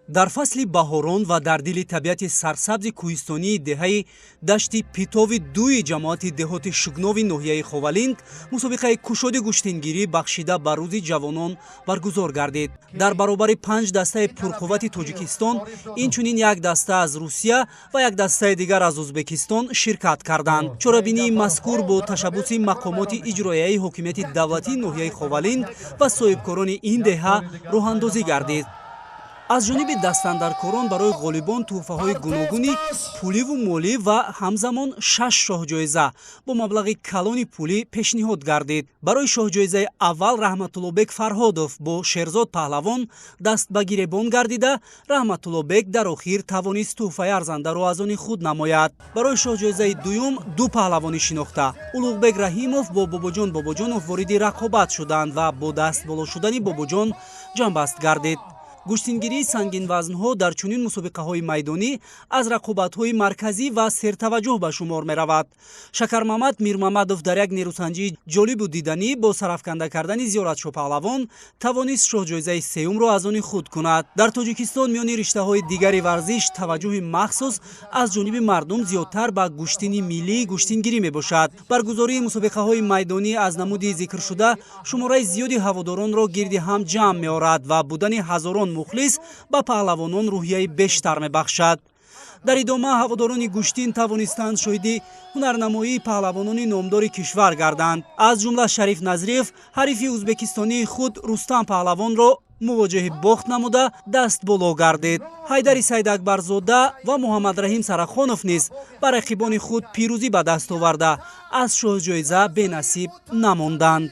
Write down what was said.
дар фасли баҳорон ва дар дили табиати сарсабзи кӯҳистонии деҳаи дашти питови дуи ҷамоати деҳоти шугнови ноҳияи Ховалинг мусобиқаи кушоди гӯштингирӣ бахшида ба рӯзи ҷавонон баргузор гардид. Дар баробари 5 дастаи пурқуввати Тоҷикистон инчунин як даста аз Русия ва як дастаи дигар аз Ӯзбекистон ширкат карданд. Чорабинии мазкур бо ташаббуси мақомоти иҷроияи ҳокимияти давлатии ноҳияи Ховалинг ва соҳибкорони ин деҳа роҳандозӣ гардид. аз ҷониби дастандаркорон барои ғолибон тӯҳфаҳои гуногуни пуливу молӣ ва ҳамзамон 6 шоҳҷоиза бо маблағи калони пулӣ пешниҳод гардид. Барои шоҳҷоизаи аввал Раҳматуллобек Фарҳодов бо Шерзод Паҳлавон даст ба гиребон гардида, Раҳматуллобек дар охир тавонист тӯҳфаи арзандаро аз они худ намояд. Барои шоҳҷоизаи дуюм ду паҳлавонӣ шинохта Улуғбек Раҳимов бо Бобоҷон Бобоҷонов вориди рақобат шуданд ва бо даст боло шудани Бобоҷон ҷамъбаст гардид. гӯштингирии сангинвазнҳо дар чунин мусобиқаҳои майдонӣ аз рақобатҳои марказӣ ва сертаваҷҷӯҳ ба шумор меравад. Шакармамад Мирмамадов дар як нерӯсанҷии ҷолибу диданӣ бо сарафканда кардани Зиёратшоҳ Паҳлавон тавонист шоҳҷоизаи сеюмро аз они худ кунад. Дар Тоҷикистон миёни риштаҳои дигари варзиш таваҷҷӯҳи махсус аз ҷониби мардум зиёдтар ба гӯштини миллии гӯштингирӣ мебошад. Баргузории мусобиқаҳои майдонӣ аз намуди зикршуда шумораи зиёди ҳаводоронро гирди ҳам ҷамъ меорад ва будани ҳазорон мухлис ба паҳлавонон рӯҳияи бештар мебахшад. дар идома ҳаводорони гӯштин тавонистанд шоҳиди ҳунарнамоии паҳлавонони номдори кишвар гарданд. аз ҷумла Шариф Назриев ҳарифи ӯзбекистонии худ Рустам Паҳлавонро мувоҷиҳи бохт намуда даст боло гардид. Ҳайдари Сайдакбарзода ва Муҳаммадраҳим Сарахонов низ ба рақибони худ пирӯзӣ ба даст оварда аз шоҳҷоиза бенасиб намонданд.